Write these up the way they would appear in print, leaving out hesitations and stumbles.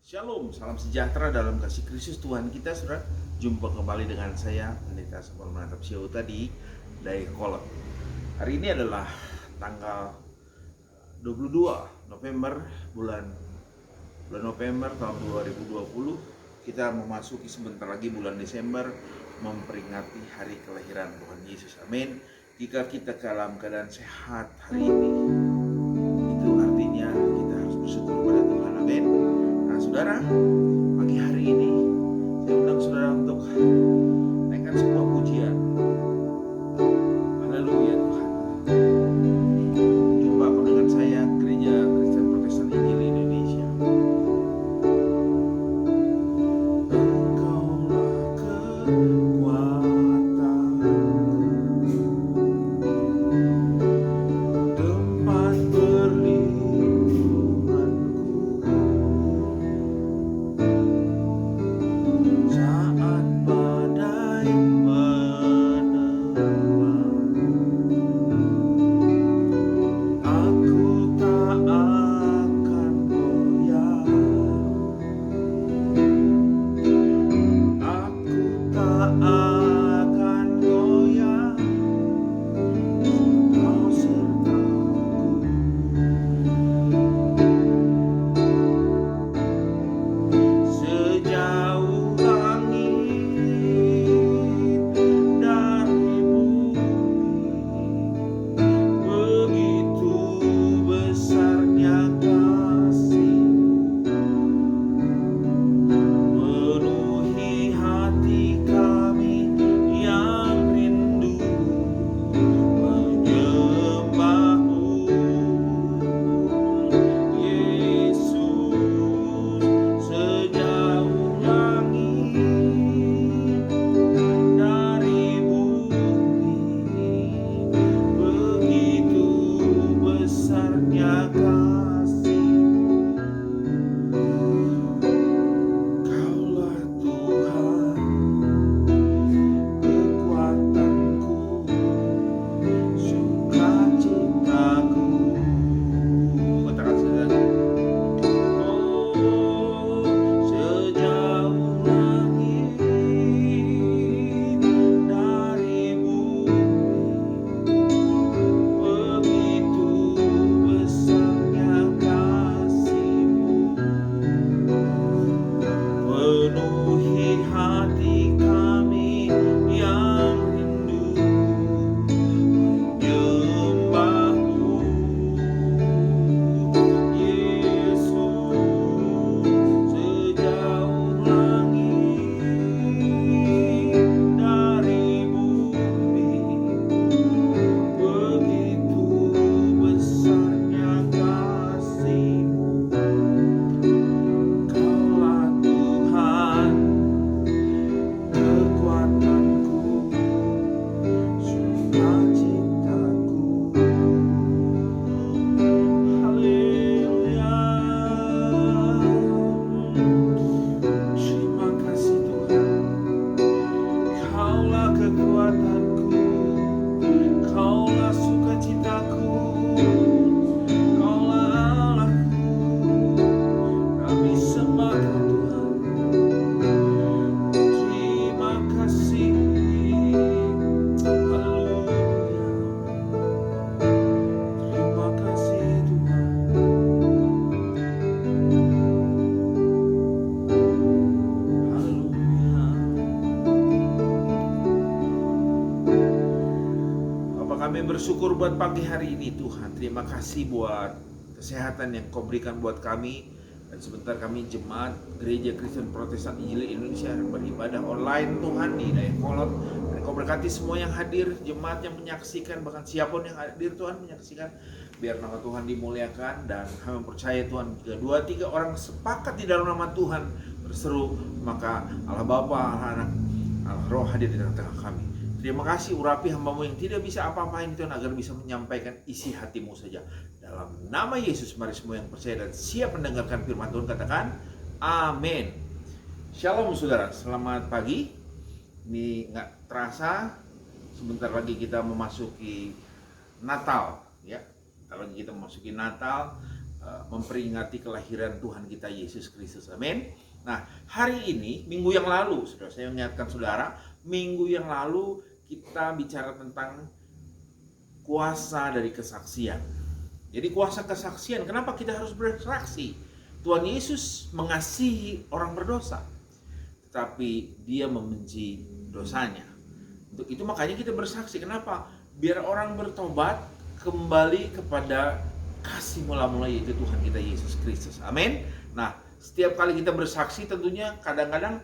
Shalom, salam sejahtera dalam kasih Kristus Tuhan kita, saudara. Jumpa kembali dengan saya, Pendeta Samuel Menatap Syauta di Dayakolot. Hari ini adalah tanggal 22 November, bulan November tahun 2020. Kita memasuki sebentar lagi bulan Desember, memperingati hari kelahiran Tuhan Yesus. Amin. Jika kita dalam keadaan sehat hari ini, itu artinya kita harus bersyukur pada Tuhan. Amin. Nah, saudara, pagi hari ini saya undang saudara untuk naikkan sebuah pujian. Haleluya Tuhan. Jumpa kau dengan saya, Gereja Kristen Protestan Injil Indonesia. Engkaulah kekuatanku, tempat perlindunganku, saat badai menerpa, aku tak akan goyah, aku tak akan goyah, kau sertaku. Sejauh langit dari bumi, begitu besarnya kasih-Mu, penuhi hati kami yang rindu menyembah-Mu. Yesus, sejauh langit dari bumi, begitu besarnya kasih-Mu. Kaulah Tuhan, kekuatanku, sukacitaku. Katakan saudara. Oh, sejauh langit dari bumi, begitu besarnya kasih-Mu, penuhi hati kami yang rindu menyembah-Mu. Yesus, sejauh langit dari bumi, begitu besarnya kasih-Mu. Kaulah Tuhan, kekuatanku, sukacitaku. Haleluya. Terima kasih Tuhan. Kaulah kekuatanku, Kaulah sukacitaku, Kaulah Allahku. Kami sembah Kau Tuhan. Terima kasih. Haleluya. Terima kasih Tuhan. Haleluya. Bapak, kami bersyukur buat pagi hari ini Tuhan. Terima kasih buat kesehatan yang Kau berikan buat kami. Dan sebentar kami jemaat Gereja Kristen Protestan Injil Indonesia beribadah online Tuhan di Dayakolot. Dan Kau berkati semua yang hadir, jemaat yang menyaksikan, bahkan siapapun yang hadir Tuhan menyaksikan. Biar nama Tuhan dimuliakan, dan kami percaya Tuhan, jika 2-3 orang sepakat di dalam nama Tuhan berseru, maka Allah Bapa, Allah Anak, Allah Roh hadir di tengah-tengah kami. Terima kasih, urapi hamba-Mu yang tidak bisa apa-apain Tuhan, agar bisa menyampaikan isi hati-Mu saja. Dalam nama Yesus, mari semua yang percaya dan siap mendengarkan firman Tuhan katakan amin. Shalom saudara, selamat pagi. Ini nggak terasa sebentar lagi kita memasuki Natal, ya. Kalau kita memasuki Natal, memperingati kelahiran Tuhan kita Yesus Kristus. Amin. Nah, hari ini, minggu yang lalu, saudara, saya mengingatkan saudara, minggu yang lalu kita bicara tentang kuasa dari kesaksian. Jadi kuasa kesaksian, kenapa kita harus bersaksi? Tuhan Yesus mengasihi orang berdosa, tetapi Dia membenci dosanya. Untuk itu makanya kita bersaksi. Kenapa? Biar orang bertobat kembali kepada kasih mula-mula, yaitu Tuhan kita Yesus Kristus. Amin. Nah, setiap kali kita bersaksi tentunya kadang-kadang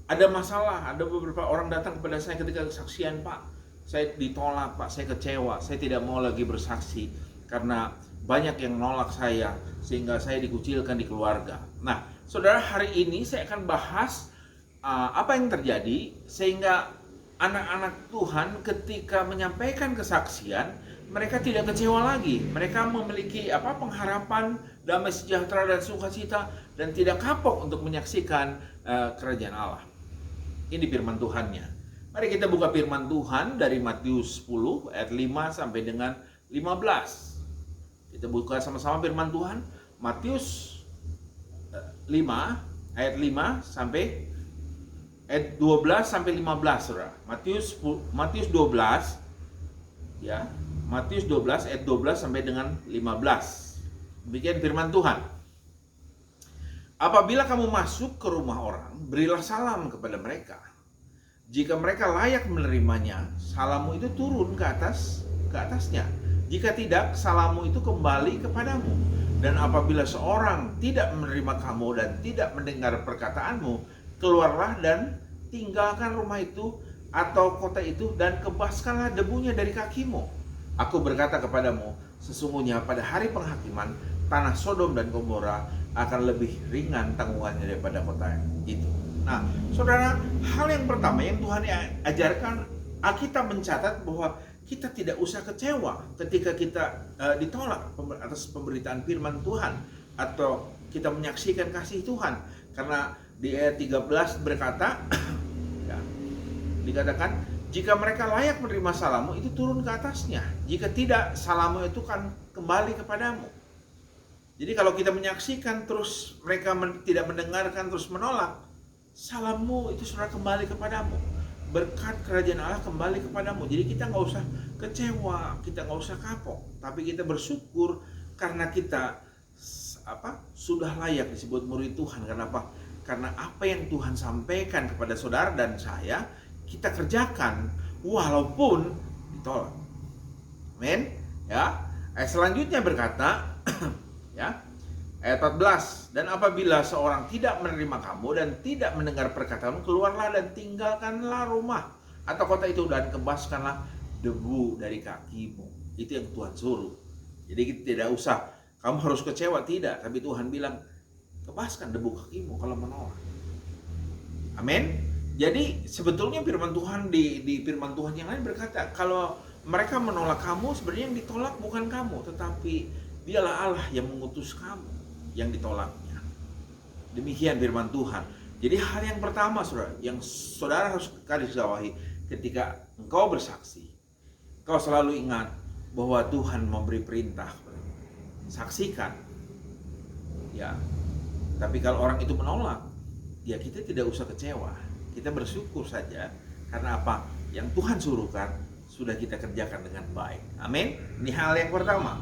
ada masalah. Ada beberapa orang datang kepada saya ketika kesaksian, Pak, saya ditolak, Pak, saya kecewa, saya tidak mau lagi bersaksi karena banyak yang nolak saya sehingga saya dikucilkan di keluarga. Nah, saudara, hari ini saya akan bahas apa yang terjadi sehingga anak-anak Tuhan ketika menyampaikan kesaksian mereka tidak kecewa lagi. Mereka memiliki pengharapan, damai sejahtera dan sukacita, dan tidak kapok untuk menyaksikan kerajaan Allah. Ini firman Tuhannya. Mari kita buka firman Tuhan dari Matius 10 ayat 5 sampai dengan 15. Kita buka sama-sama firman Tuhan. Matius 5 ayat 5 sampai ayat 12 sampai 15, Saudara. Matius 12 ya. Matius 12 ayat 12 sampai dengan 15. Demikian firman Tuhan. Apabila kamu masuk ke rumah orang, berilah salam kepada mereka. Jika mereka layak menerimanya, salammu itu turun ke atasnya. Jika tidak, salammu itu kembali kepadamu. Dan apabila seorang tidak menerima kamu dan tidak mendengar perkataanmu, keluarlah dan tinggalkan rumah itu atau kota itu dan kebaskanlah debunya dari kakimu. Aku berkata kepadamu, sesungguhnya pada hari penghakiman, tanah Sodom dan Gomora akan lebih ringan tanggungannya daripada kota itu. Nah, saudara, hal yang pertama yang Tuhan ajarkan, Alkitab mencatat bahwa kita tidak usah kecewa ketika kita ditolak atas pemberitaan firman Tuhan atau kita menyaksikan kasih Tuhan. Karena di ayat 13 berkata, ya, dikatakan, jika mereka layak menerima salammu, itu turun ke atasnya. Jika tidak, salammu itu kan kembali kepadamu. Jadi kalau kita menyaksikan terus mereka tidak mendengarkan, terus menolak, salammu itu sudah kembali kepadamu. Berkat kerajaan Allah kembali kepadamu. Jadi kita nggak usah kecewa, kita nggak usah kapok, tapi kita bersyukur karena kita sudah layak disebut murid Tuhan. Kenapa? Karena apa yang Tuhan sampaikan kepada saudara dan saya, kita kerjakan walaupun ditolak. Amin. Ya. Ayat selanjutnya berkata ya, ayat 14, dan apabila seorang tidak menerima kamu dan tidak mendengar perkataanmu, keluarlah dan tinggalkanlah rumah atau kota itu dan kebaskanlah debu dari kakimu. Itu yang Tuhan suruh. Jadi kita tidak usah kamu harus kecewa, tidak, tapi Tuhan bilang kebaskan debu kakimu kalau menolak. Amin. Jadi sebetulnya firman Tuhan di firman Tuhan yang lain berkata, kalau mereka menolak kamu, sebenarnya yang ditolak bukan kamu, tetapi Dialah Allah yang mengutus kamu yang ditolaknya. Demikian firman Tuhan. Jadi hal yang pertama, saudara, yang saudara harus garis bawahi ketika engkau bersaksi, engkau selalu ingat bahwa Tuhan memberi perintah, saksikan. Ya. Tapi kalau orang itu menolak, ya kita tidak usah kecewa. Kita bersyukur saja karena apa? Yang Tuhan suruhkan sudah kita kerjakan dengan baik. Amin. Ini hal yang pertama.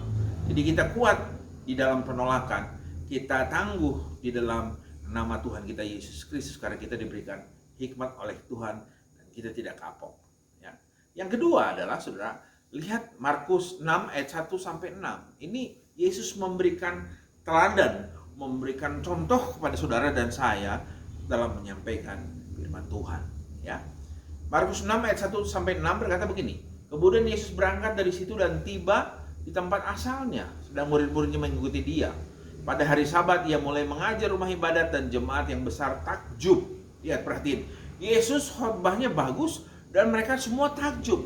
Jadi kita kuat di dalam penolakan, kita tangguh di dalam nama Tuhan kita Yesus Kristus karena kita diberikan hikmat oleh Tuhan dan kita tidak kapok. Ya. Yang kedua adalah, saudara, lihat Markus 6 ayat 1 sampai 6. Ini Yesus memberikan teladan, memberikan contoh kepada saudara dan saya dalam menyampaikan firman Tuhan. Ya. Markus 6 ayat 1 sampai 6 berkata begini. Kemudian Yesus berangkat dari situ dan tiba di tempat asalnya, sedang murid-muridnya mengikuti dia. Pada hari Sabat ia mulai mengajar rumah ibadat dan jemaat yang besar takjub. Lihat, perhatiin. Yesus khotbahnya bagus dan mereka semua takjub.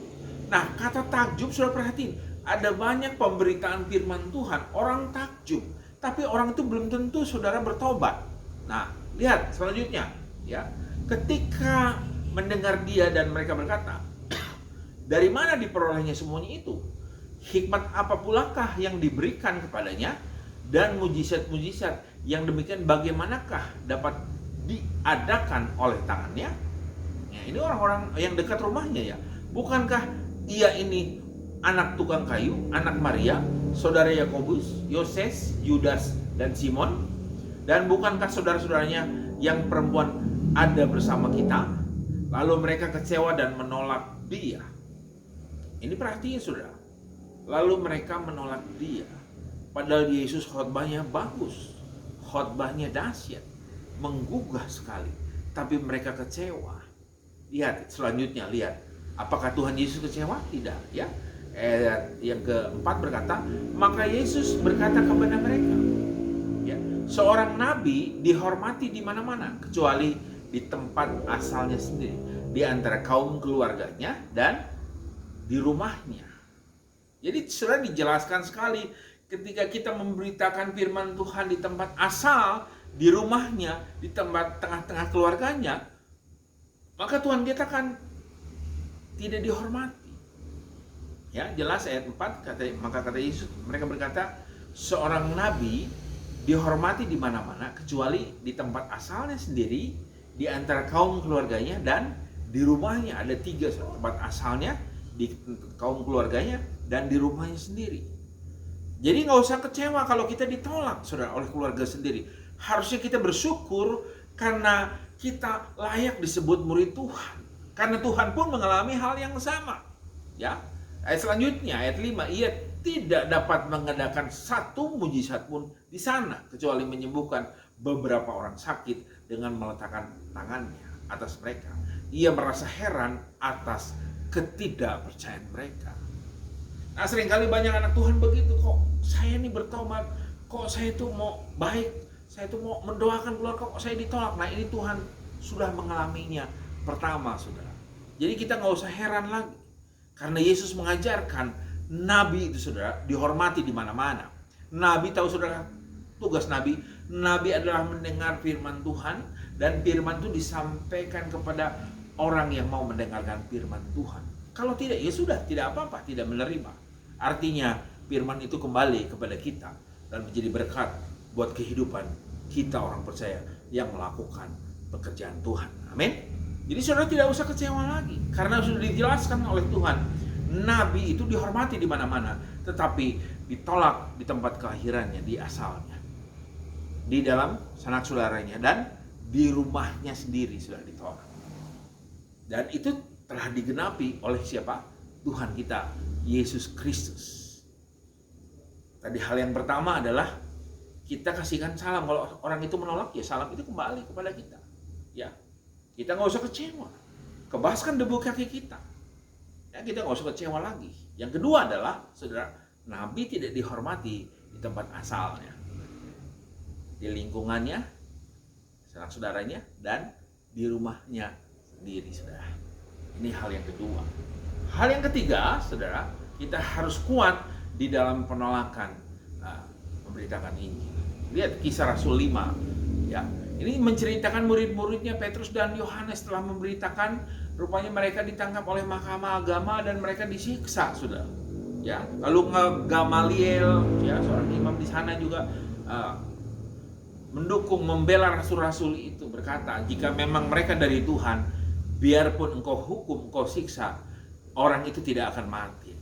Nah, kata takjub, sudah perhatiin. Ada banyak pemberitaan firman Tuhan, orang takjub. Tapi orang itu belum tentu saudara bertobat. Nah, lihat selanjutnya. Ya, ketika mendengar dia dan mereka berkata, dari mana diperolehnya semuanya itu? Hikmat apa pulakah yang diberikan kepadanya? dan mujizat-mujizat yang demikian bagaimanakah dapat diadakan oleh tangannya? Ya, ini orang-orang yang dekat rumahnya ya. Bukankah ia ini anak tukang kayu, anak Maria, saudara Yakobus, Yoses, Yudas, dan Simon? Dan bukankah saudara-saudaranya yang perempuan ada bersama kita? Lalu mereka kecewa dan menolak dia. Ini perhatian saudara. Lalu mereka menolak dia. Padahal Yesus khotbahnya bagus, khotbahnya dahsyat, menggugah sekali. Tapi mereka kecewa. Lihat selanjutnya, lihat. Apakah Tuhan Yesus kecewa? Tidak, ya. Ayat yang keempat berkata, maka Yesus berkata kepada mereka, ya, seorang nabi dihormati di mana-mana kecuali di tempat asalnya sendiri, di antara kaum keluarganya dan di rumahnya. Jadi sudah dijelaskan sekali ketika kita memberitakan firman Tuhan di tempat asal, di rumahnya, di tempat tengah-tengah keluarganya, maka Tuhan katakan tidak dihormati. Ya, jelas ayat 4 maka kata Yesus, mereka berkata, seorang nabi dihormati di mana-mana kecuali di tempat asalnya sendiri, di antara kaum keluarganya dan di rumahnya. Ada 3 tempat asalnya, di kaum keluarganya dan di rumahnya sendiri. Jadi nggak usah kecewa kalau kita ditolak saudara oleh keluarga sendiri. Harusnya kita bersyukur karena kita layak disebut murid Tuhan. Karena Tuhan pun mengalami hal yang sama. Ya. Ayat selanjutnya, ayat 5, ia tidak dapat mengadakan satu mujizat pun di sana kecuali menyembuhkan beberapa orang sakit dengan meletakkan tangannya atas mereka. Ia merasa heran atas ketidakpercayaan mereka. Nah, seringkali banyak anak Tuhan begitu, kok saya ini bertobat, kok saya itu mau baik, saya itu mau mendoakan keluarga, kok saya ditolak. Nah, ini Tuhan sudah mengalaminya pertama, saudara. Jadi kita nggak usah heran lagi, karena Yesus mengajarkan nabi itu, saudara, dihormati di mana-mana. Nabi, tahu saudara, tugas nabi adalah mendengar firman Tuhan, dan firman itu disampaikan kepada orang yang mau mendengarkan firman Tuhan. Kalau tidak, ya sudah, tidak apa-apa, tidak menerima. Artinya firman itu kembali kepada kita dan menjadi berkat buat kehidupan kita orang percaya yang melakukan pekerjaan Tuhan. Amin. Jadi saudara tidak usah kecewa lagi, karena sudah dijelaskan oleh Tuhan, nabi itu dihormati di mana-mana, tetapi ditolak di tempat kelahirannya, di asalnya, di dalam sanak saudaranya, dan di rumahnya sendiri sudah ditolak. Dan itu telah digenapi oleh siapa? Tuhan kita, Yesus Kristus. Tadi hal yang pertama adalah kita kasihkan salam. Kalau orang itu menolak, ya salam itu kembali kepada kita. Ya, kita nggak usah kecewa. Kebaskan debu kaki kita. Ya, kita nggak usah kecewa lagi. Yang kedua adalah, saudara, nabi tidak dihormati di tempat asalnya, di lingkungannya, sanak saudaranya, dan di rumahnya sendiri, saudara. Ini hal yang kedua. Hal yang ketiga, saudara, kita harus kuat di dalam penolakan memberitakan Injil. Lihat Kisah Rasul 5, ya. Ini menceritakan murid-muridnya Petrus dan Yohanes telah memberitakan, rupanya mereka ditangkap oleh mahkamah agama dan mereka disiksa, saudara. Ya, lalu Gamaliel, ya, seorang imam di sana juga mendukung, membela rasul-rasul itu, berkata, jika memang mereka dari Tuhan, biarpun engkau hukum, engkau siksa, orang itu tidak akan mati,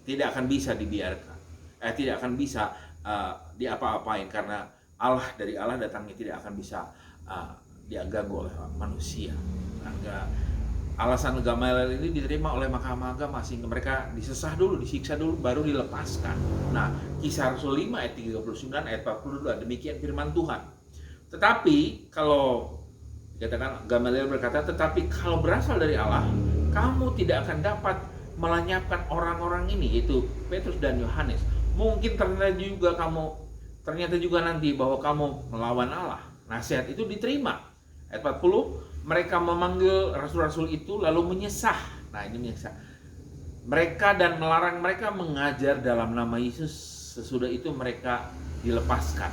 tidak akan bisa dibiarkan, tidak akan bisa diapa-apain, karena Allah, dari Allah datangnya, tidak akan bisa diganggu oleh manusia. Alasan Gamaliel ini diterima oleh mahkamah agama sehingga mereka disesah dulu, disiksa dulu, baru dilepaskan. Nah, Kisah Rasul 5 ayat 39 ayat 42, demikian firman Tuhan. Tetapi kalau dikatakan, Gamaliel berkata, tetapi kalau berasal dari Allah, kamu tidak akan dapat melenyapkan orang-orang ini, yaitu Petrus dan Yohanes. Mungkin ternyata juga nanti bahwa kamu melawan Allah. Nasihat itu diterima. Ayat 40, mereka memanggil rasul-rasul itu lalu menyesah. Nah, ini menyesah. Mereka dan melarang mereka mengajar dalam nama Yesus. Sesudah itu mereka dilepaskan.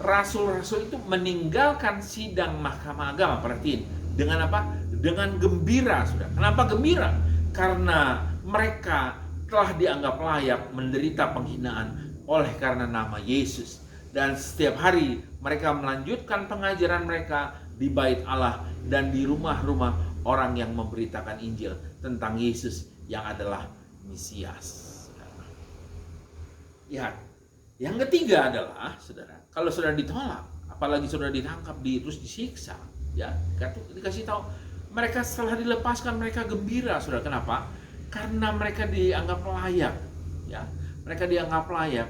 Rasul-rasul itu meninggalkan sidang mahkamah agama. Perhatiin, dengan apa? Dengan gembira, sudah. Kenapa gembira? Karena mereka telah dianggap layak menderita penghinaan oleh karena nama Yesus. Dan setiap hari mereka melanjutkan pengajaran mereka di bait Allah dan di rumah-rumah orang yang memberitakan Injil tentang Yesus yang adalah Mesias. Ya, yang ketiga adalah, saudara, kalau saudara ditolak, apalagi saudara ditangkap, terus disiksa, ya, dikasih tahu, mereka setelah dilepaskan mereka gembira, saudara. Kenapa? Karena mereka dianggap layak, ya, mereka dianggap layak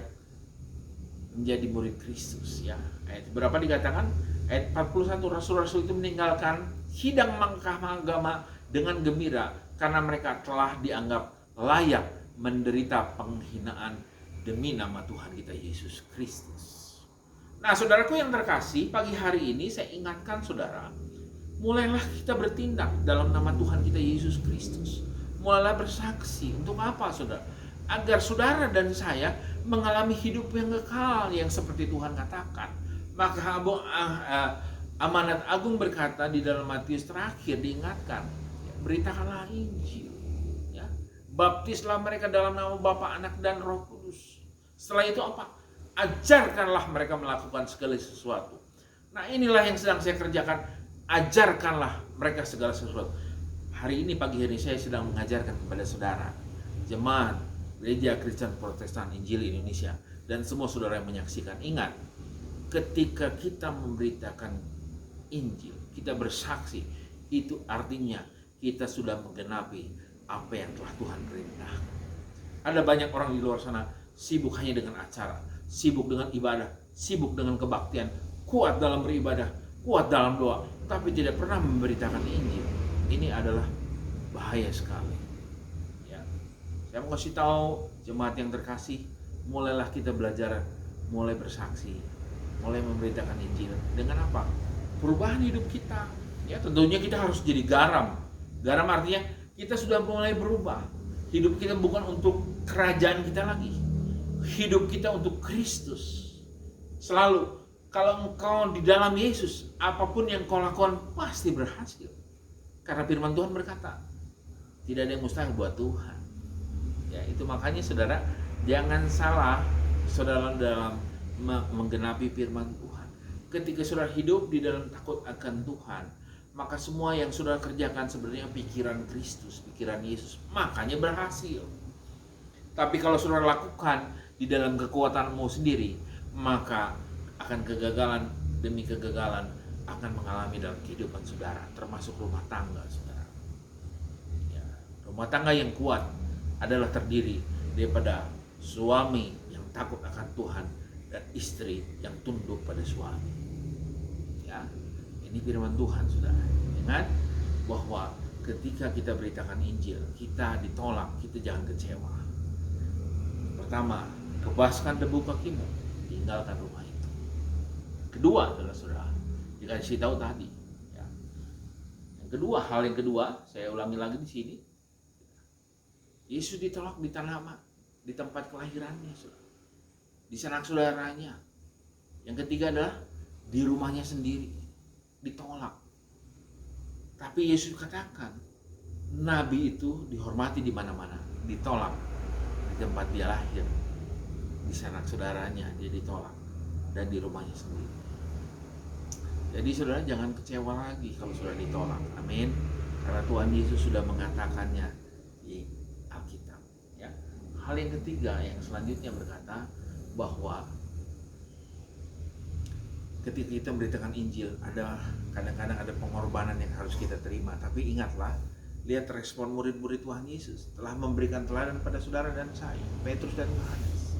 menjadi murid Kristus, ya. Ayat berapa dikatakan? Ayat 41, rasul-rasul itu meninggalkan sidang mahkamah agama dengan gembira karena mereka telah dianggap layak menderita penghinaan demi nama Tuhan kita Yesus Kristus. Nah, saudaraku yang terkasih, pagi hari ini saya ingatkan saudara, mulailah kita bertindak dalam nama Tuhan kita Yesus Kristus. Mulailah bersaksi. Untuk apa, saudara? Agar saudara dan saya mengalami hidup yang kekal yang seperti Tuhan katakan. Maka amanat agung berkata di dalam Matius terakhir diingatkan, beritakanlah Injil, ya. Baptislah mereka dalam nama Bapa, Anak dan Roh Kudus. Setelah itu apa? Ajarkanlah mereka melakukan segala sesuatu. Nah, inilah yang sedang saya kerjakan. Ajarkanlah mereka segala sesuatu. Hari ini, pagi hari saya sedang mengajarkan kepada saudara, jemaat Gereja Kristen Protestan Injil Indonesia, dan semua saudara yang menyaksikan. Ingat, ketika kita memberitakan Injil, kita bersaksi, itu artinya kita sudah menggenapi apa yang telah Tuhan perintahkan. Ada banyak orang di luar sana sibuk hanya dengan acara, sibuk dengan ibadah, sibuk dengan kebaktian, kuat dalam beribadah, kuat dalam doa, tapi tidak pernah memberitakan Injil. Ini adalah bahaya sekali. Ya. Saya mau kasih tahu jemaat yang terkasih, mulailah kita belajar, mulai bersaksi, mulai memberitakan Injil. Dengan apa? Perubahan hidup kita. Ya, tentunya kita harus jadi garam. Garam artinya kita sudah mulai berubah. Hidup kita bukan untuk kerajaan kita lagi. Hidup kita untuk Kristus. Selalu, kalau engkau di dalam Yesus, apapun yang kau lakukan pasti berhasil. Karena firman Tuhan berkata, tidak ada yang mustahil buat Tuhan. Ya, itu makanya saudara, jangan salah saudara dalam menggenapi firman Tuhan. Ketika saudara hidup di dalam takut akan Tuhan, maka semua yang saudara kerjakan sebenarnya pikiran Kristus, pikiran Yesus, makanya berhasil. Tapi kalau saudara lakukan di dalam kekuatanmu sendiri, maka akan kegagalan demi kegagalan akan mengalami dalam kehidupan saudara, termasuk rumah tangga saudara. Ya, rumah tangga yang kuat adalah terdiri daripada suami yang takut akan Tuhan dan istri yang tunduk pada suami. Ya, ini firman Tuhan saudara. Ingat bahwa ketika kita beritakan Injil, kita ditolak, kita jangan kecewa. Pertama, kebaskan debu kakimu, tinggalkan rumah itu. Kedua adalah saudara, dikasih tahu tadi. Ya. Hal yang kedua, saya ulangi lagi di sini. Yesus ditolak di tempat kelahirannya, saudara. Di sanak saudaranya. Yang ketiga adalah di rumahnya sendiri, ditolak. Tapi Yesus katakan, nabi itu dihormati di mana-mana, ditolak di tempat dia lahir, di sanak saudaranya dia ditolak, dan di rumahnya sendiri. Jadi saudara jangan kecewa lagi kalau saudara ditolak. Amin. Karena Tuhan Yesus sudah mengatakannya di Alkitab. Ya. Hal yang ketiga yang selanjutnya berkata bahwa ketika kita memberitakan Injil, kadang-kadang ada pengorbanan yang harus kita terima. Tapi ingatlah, lihat respon murid-murid Tuhan Yesus telah memberikan teladan pada saudara dan saya, Petrus dan Yohanes.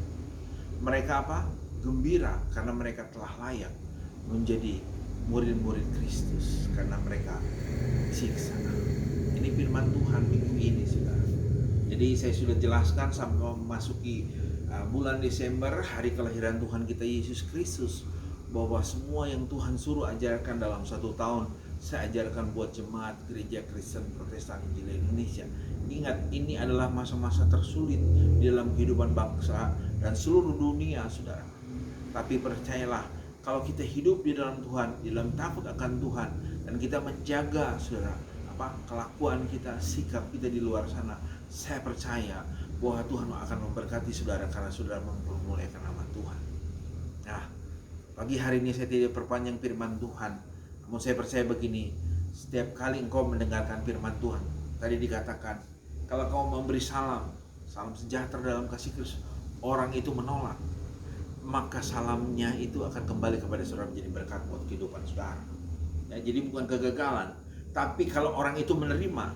Mereka apa? Gembira karena mereka telah layak menjadi murid-murid Kristus karena mereka disiksa. Ini firman Tuhan minggu ini, saudara. Jadi saya sudah jelaskan sampai memasuki bulan Desember, hari kelahiran Tuhan kita Yesus Kristus, bahwa semua yang Tuhan suruh ajarkan dalam 1 tahun, saya ajarkan buat jemaat Gereja Kristen Protestan Injil Indonesia. Ingat, ini adalah masa-masa tersulit di dalam kehidupan bangsa dan seluruh dunia, saudara. Tapi percayalah, kalau kita hidup di dalam Tuhan, di dalam takut akan Tuhan, dan kita menjaga, saudara, kelakuan kita, sikap kita di luar sana, saya percaya bahwa Tuhan akan memberkati saudara karena saudara mempermuliakan nama Tuhan. Nah, Pagi hari ini saya tidak perpanjang firman Tuhan, namun saya percaya begini, setiap kali engkau mendengarkan firman Tuhan, tadi dikatakan, kalau kau memberi salam sejahtera dalam kasih Kristus, orang itu menolak, maka salamnya itu akan kembali kepada saudara menjadi berkat buat kehidupan saudara. Ya, jadi bukan kegagalan, tapi kalau orang itu menerima,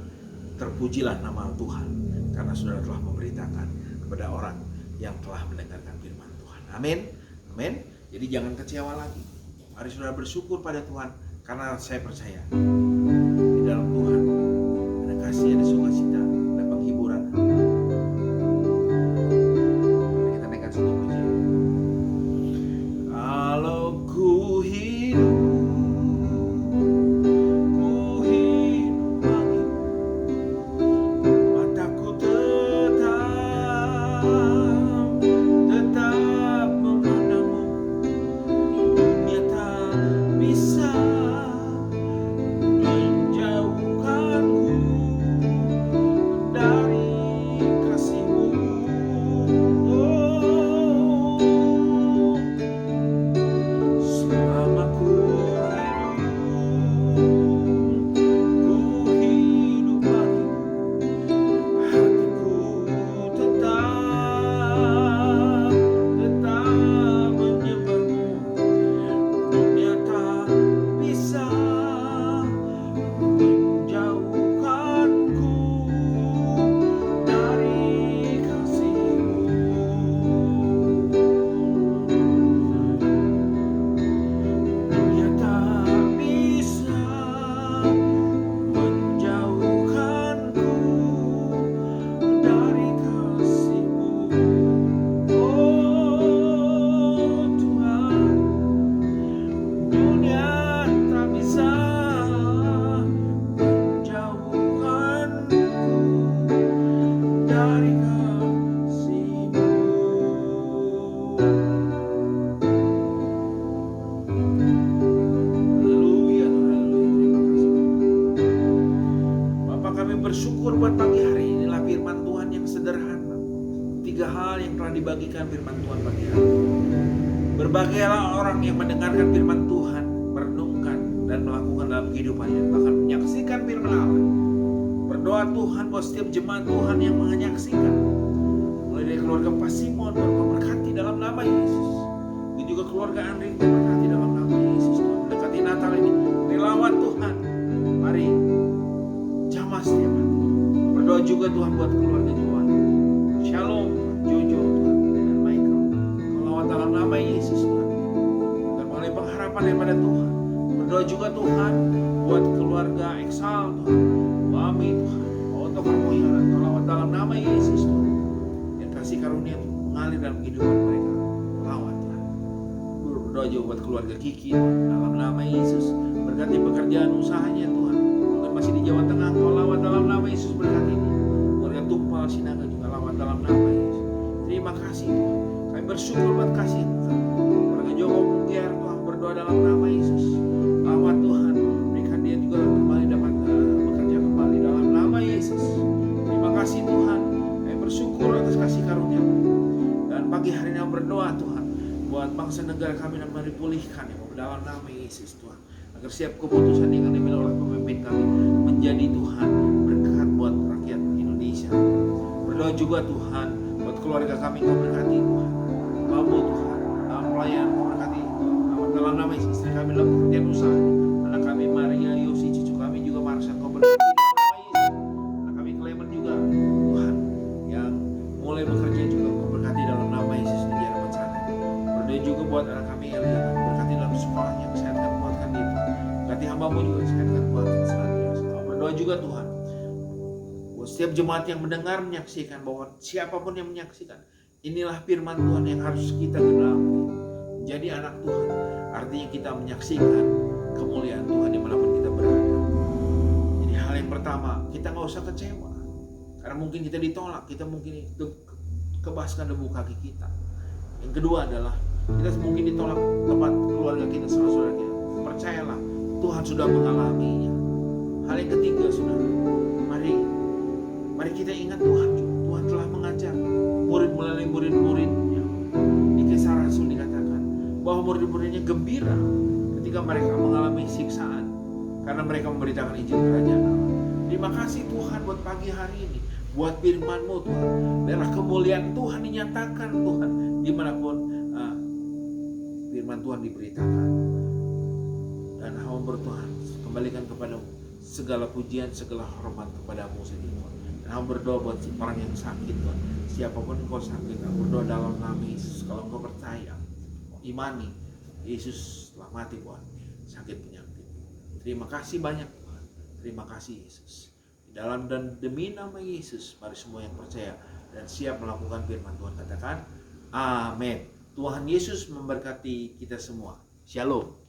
terpujilah nama Tuhan, karena saudara telah memberitakan kepada orang yang telah mendengarkan firman Tuhan. Amin, amin. Jadi jangan kecewa lagi. Mari saudara bersyukur pada Tuhan, karena saya percaya di dalam Tuhan ada kasih, ada sukacita, ada penghiburan. Mari kita naikkan satu pujian. Kalau ku hidup dibagikan firman Tuhan pagi hari. Berbahagialah orang yang mendengarkan firman Tuhan, merenungkan dan melakukan dalam kehidupannya, bahkan menyaksikan firman Allah. Berdoa Tuhan buat setiap jemaat Tuhan yang menyaksikan, mulai dari keluarga Pak Simon, berkati dalam nama Yesus. Begitu juga keluarga Andri, berkati dalam nama Yesus. Tuhan mendekati Natal ini, relawan Tuhan, mari jamah setiap hari. Berdoa juga Tuhan buat keluarga Johan, Shalom, Jojo, dalam nama Yesus Tuhan, dan mengalami pengharapan daripada Tuhan. Berdoa juga Tuhan buat keluarga Exal Tuhan, Mami Tuhan, untuk permohonan selawat dalam nama Yesus Tuhan, yang kasih karunia mengalir dalam kehidupan mereka. Selawat Tuhan. Berdoa juga buat keluarga Kiki Tuhan, dalam nama Yesus. Berkati pekerjaan usahanya Tuhan, mungkin masih di Jawa Tengah, Kau lawat dalam nama Yesus. Berkati keluarga Tumpal Sinaga juga lawat dalam nama Yesus. Terima kasih Tuhan. Kami bersyukur buat kasih Tuhan. Keluarga Joko Mungkiar Tuhan, berdoa dalam nama Yesus. Lawat Tuhan, berikan dia juga kembali dapat bekerja kembali dalam nama Yesus. Terima kasih Tuhan. Kami bersyukur atas kasih karunia. Dan pagi hari ini berdoa Tuhan buat bangsa negara kami dan dipulihkan dalam nama Yesus Tuhan. Agar setiap keputusan yang diambil oleh pemimpin kami menjadi Tuhan berkat buat rakyat Indonesia. Berdoa juga Tuhan buat keluarga kami, Kau berkati Tuhan. Babu Tuhan, dalam pelayanan Kau berkati. Dalam nama istri kami dalam pekerjaan usaha, anak kami Maria, Yosi, cucu kami juga Marsha, Kau berkati dalam nama Yesus. Anak kami Clement juga Tuhan, yang mulai bekerja juga Kau berkati dalam nama Yesus di Jerman sana. Berdoa juga buat anak kami Elia, berkati dalam sekolahnya, sehatkan kuatkan dia Tuhan. Berkati hamba-Mu juga, sehatkan kuatkan senantiasa. Berdoa juga Tuhan buat setiap jemaat yang mendengar, menyaksikan, bahwa siapapun yang menyaksikan, inilah firman Tuhan yang harus kita genapi. Jadi anak Tuhan, artinya kita menyaksikan kemuliaan Tuhan dimanapun kita berada. Jadi hal yang pertama, kita gak usah kecewa, karena mungkin kita ditolak, kita mungkin kebaskan debu kaki kita. Yang kedua adalah, kita mungkin ditolak tempat keluarga kita, saudara-saudara kita. Percayalah, Tuhan sudah mengalaminya. Hal yang ketiga, saudara, mari kita ingat Tuhan telah mengajar murid melalui murid-muridnya. Di Kisah Rasul dikatakan, bahwa murid-muridnya gembira ketika mereka mengalami siksaan karena mereka memberitakan Injil Kerajaan Allah. Terima kasih Tuhan buat pagi hari ini, buat firman-Mu Tuhan. Biarlah kemuliaan Tuhan dinyatakan Tuhan dimanapun firman Tuhan diberitakan. Dan hamba bertuhan, kembalikan kepadamu segala pujian, segala hormat kepadamu sendiri Tuhan. Dan hamba berdoa buat si orang yang sakit Tuhan. Siapapun engkau sakit, aku berdoa dalam nama Yesus. Kalau engkau percaya, imani, Yesus telah mati Tuhan, sakit penyakit. Terima kasih banyak Tuhan. Terima kasih Yesus. Di dalam dan demi nama Yesus, mari semua yang percaya dan siap melakukan firman Tuhan katakan, amin. Tuhan Yesus memberkati kita semua. Shalom.